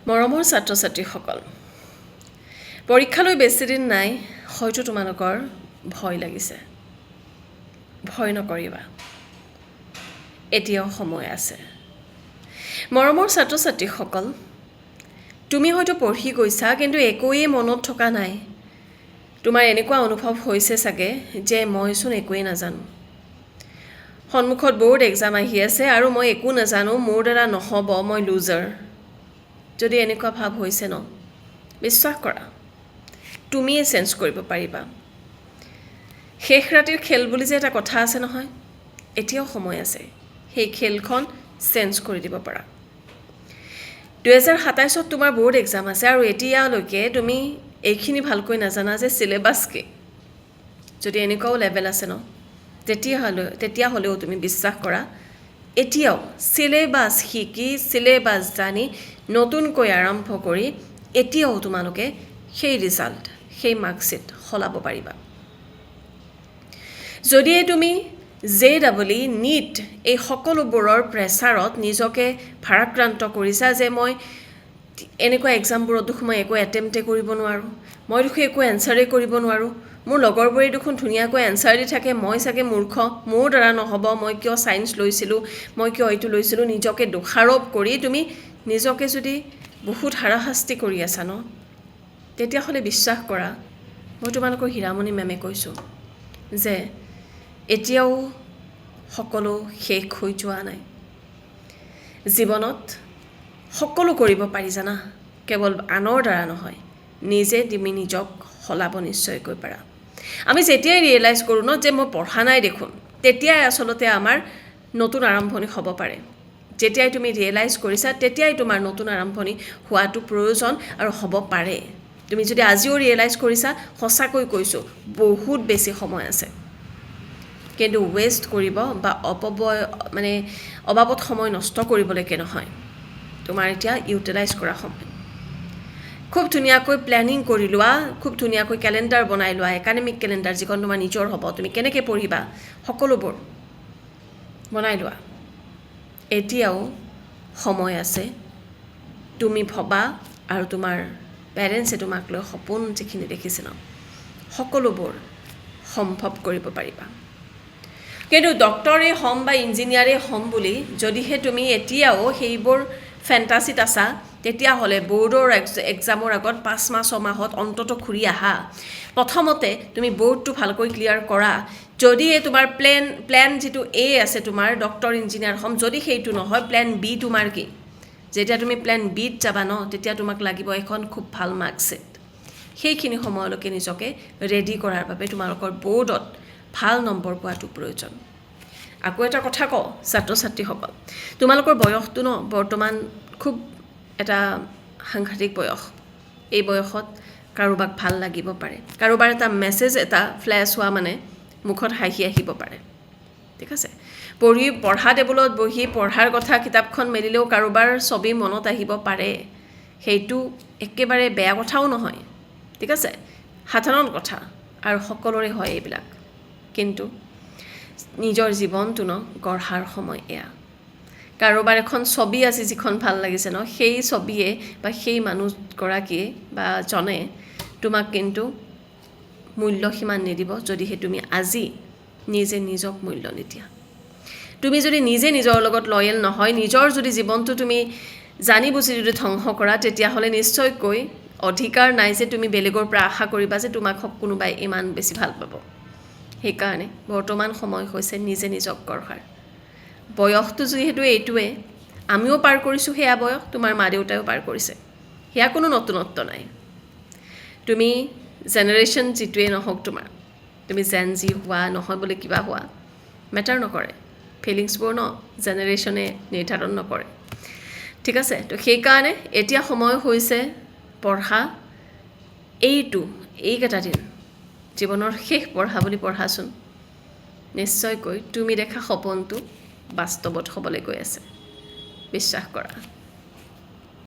মৰমৰ ছাত্ৰ ছাত্ৰীসকল, পৰীক্ষালৈ বেছি দিন নাই। হয়তো তোমালোকৰ ভয় লাগিছে। ভয় নকৰিবা, এতিয়াও সময় আছে। মৰমৰ ছাত্ৰ ছাত্ৰীসকল, তুমি হয়তো পঢ়ি গৈছা, কিন্তু একোৱেই মনত থকা নাই। তোমাৰ এনেকুৱা অনুভৱ হৈছে চাগে যে মইচোন একোৱেই নাজানো। সন্মুখত বোৰ্ড এক্সাম আহি আছে আৰু মই একো নাজানো, মোৰ দ্বাৰা নহ'ব, মই লুজাৰ। যদি এনেকুৱা ভাৱ হৈছে ন, বিশ্বাস কৰা, তুমিয়ে চেঞ্জ কৰিব পাৰিবা। শেষ ৰাতিৰ খেল বুলি যে এটা কথা আছে নহয়, এতিয়াও সময় আছে সেই খেলখন চেঞ্জ কৰি দিব পাৰা। 2027 তোমাৰ বোৰ্ড এক্সাম আছে আৰু এতিয়ালৈকে তুমি এইখিনি ভালকৈ নাজানা যে চিলেবাছ কি। যদি এনেকুৱাও লেভেল আছে ন, তেতিয়াহ'লেও তুমি বিশ্বাস কৰা, এতিয়াও চিলেবাছ শিকি, চিলেবাছ জানি, নতুনকৈ আৰম্ভ কৰি এতিয়াও তোমালোকে সেই ৰিজাল্ট, সেই মাৰ্কশ্বিট সলাব পাৰিবা। যদিহে তুমি JEE, NEET এই সকলোবোৰৰ প্ৰেছাৰত নিজকে ভাৰাক্ৰান্ত কৰিছা যে মই এনেকুৱা এক্সামবোৰত দেখোন মই একো এটেম্পটে কৰিব নোৱাৰোঁ, মই দেখোন একো এনচাৰেই কৰিব নোৱাৰোঁ, মোৰ লগৰবোৰে দেখোন ধুনীয়াকৈ এনচাৰ দি থাকে, মই চাগে মূৰ্খ, মোৰ দ্বাৰা নহ'ব, মই কিয় ছায়েন্স লৈছিলোঁ, মই কিয় এইটো লৈছিলোঁ, নিজকে দোষাৰোপ কৰি তুমি নিজকে যদি বহুত হাৰাশাস্তি কৰি আছা ন, তেতিয়াহ'লে বিশ্বাস কৰা, মই তোমালোকৰ হীৰামণি মেমে কৈছোঁ যে এতিয়াও সকলো শেষ হৈ যোৱা নাই। জীৱনত সকলো কৰিব পাৰি জানা, কেৱল আনৰ দ্বাৰা নহয়, নিজে তুমি নিজক সলাব নিশ্চয়কৈ পাৰা। আমি যেতিয়াই ৰিয়েলাইজ কৰোঁ ন যে মই পঢ়া নাই দেখোন, তেতিয়াই আচলতে আমাৰ নতুন আৰম্ভণি হ'ব পাৰে। যেতিয়াই তুমি ৰিয়েলাইজ কৰিছা, তেতিয়াই তোমাৰ নতুন আৰম্ভণি হোৱাটো প্ৰয়োজন আৰু হ'ব পাৰে। তুমি যদি আজিও ৰিয়েলাইজ কৰিছা, সঁচাকৈ কৈছোঁ, বহুত বেছি সময় আছে। কিন্তু ৱেষ্ট কৰিব বা অবাবত সময় নষ্ট কৰিবলৈকে নহয়, তোমাৰ এতিয়া ইউটিলাইজ কৰা সময়। খুব ধুনীয়াকৈ প্লেনিং কৰি লোৱা, খুব ধুনীয়াকৈ কেলেণ্ডাৰ বনাই লোৱা, একাডেমিক কেলেণ্ডাৰ, যিখন তোমাৰ নিজৰ হ'ব, তুমি কেনেকৈ পঢ়িবা, সকলোবোৰ বনাই লোৱা। এতিয়াও সময় আছে। তুমি ভবা আৰু তোমাৰ পেৰেণ্টছে তোমাক লৈ সপোন যিখিনি দেখিছে ন, সকলোবোৰ সম্ভৱ কৰিব পাৰিবা। কিন্তু ডক্টৰে হ'ম বা ইঞ্জিনিয়াৰে হ'ম বুলি যদিহে তুমি এতিয়াও সেইবোৰ ফেণ্টাচিত আছা, তেতিয়াহ'লে বৰ্ডৰ এক্সামৰ আগত 5 মাহ 6 মাহত অন্তত ঘূৰি আহা। প্ৰথমতে তুমি বৰ্ডটো ভালকৈ ক্লিয়াৰ কৰা। যদি তোমাৰ প্লেন যিটো A আছে তোমাৰ, ডক্টৰ ইঞ্জিনিয়াৰ হ'ম, যদি সেইটো নহয়, প্লেন B তোমাৰ কি? যেতিয়া তুমি প্লেন Bত যাবা ন, তেতিয়া তোমাক লাগিব এখন খুব ভাল মাৰ্কশ্বিট। সেইখিনি সময়লৈকে নিজকে ৰেডি কৰাৰ বাবে তোমালোকৰ বৰ্ডত ভাল নম্বৰ পোৱাটো প্ৰয়োজন। আকৌ এটা কথা কওঁ ছাত্ৰ ছাত্ৰীসকল, তোমালোকৰ বয়সটো ন বৰ্তমান খুব এটা সাংঘাতিক বয়স। এই বয়সত কাৰোবাক ভাল লাগিব পাৰে, কাৰোবাৰ এটা মেছেজ এটা ফ্লেছ হোৱা মানে মুখত হাঁহি আহিব পাৰে, ঠিক আছে। পঢ়া টেবুলত বহি পঢ়াৰ কথা কিতাপখন মেলিলেও কাৰোবাৰ ছবি মনত আহিব পাৰে। সেইটো একেবাৰে বেয়া কথাও নহয়, ঠিক আছে, সাধাৰণ কথা আৰু সকলোৰে হয় এইবিলাক। কিন্তু নিজৰ জীৱনটো ন গঢ়াৰ সময় এয়া। কাৰোবাৰ এখন ছবি আছে যিখন ভাল লাগিছে ন, সেই ছবিয়ে বা সেই মানুহগৰাকীয়ে বা জনে তোমাক কিন্তু মূল্য সিমান নিদিব, যদিহে তুমি আজি নিজে নিজক মূল্য নিদিয়া। তুমি যদি নিজে নিজৰ লগত লয়েল নহয়, নিজৰ যদি জীৱনটো তুমি জানি বুজি যদি ধ্বংস কৰা, তেতিয়াহ'লে নিশ্চয়কৈ অধিকাৰ নাই যে তুমি বেলেগৰ পৰা আশা কৰিবা যে তোমাক কোনোবাই ইমান বেছি ভাল পাব। সেইকাৰণে বৰ্তমান সময় হৈছে নিজে নিজক গঢ়াৰ। বয়সটো যিহেতু এইটোৱে, আমিও পাৰ কৰিছোঁ সেয়া বয়স, তোমাৰ মা দেউতাইও পাৰ কৰিছে, সেয়া কোনো নতুনত্ব নাই। তুমি জেনেৰেশ্যন যিটোৱে নহওক তোমাৰ, তুমি জেন জি হোৱা নহয় বুলি কিবা হোৱা মেটাৰ নকৰে। ফিলিংছবোৰ ন জেনেৰেশ্যনে নিৰ্ধাৰণ নকৰে, ঠিক আছে। তো সেইকাৰণে এতিয়া সময় হৈছে পঢ়া। এইকেইটা দিন জীৱনৰ শেষ পঢ়া বুলি পঢ়াচোন, নিশ্চয়কৈ তুমি দেখা সপোনটো বাস্তৱত হ'বলৈ গৈ আছে, বিশ্বাস কৰা।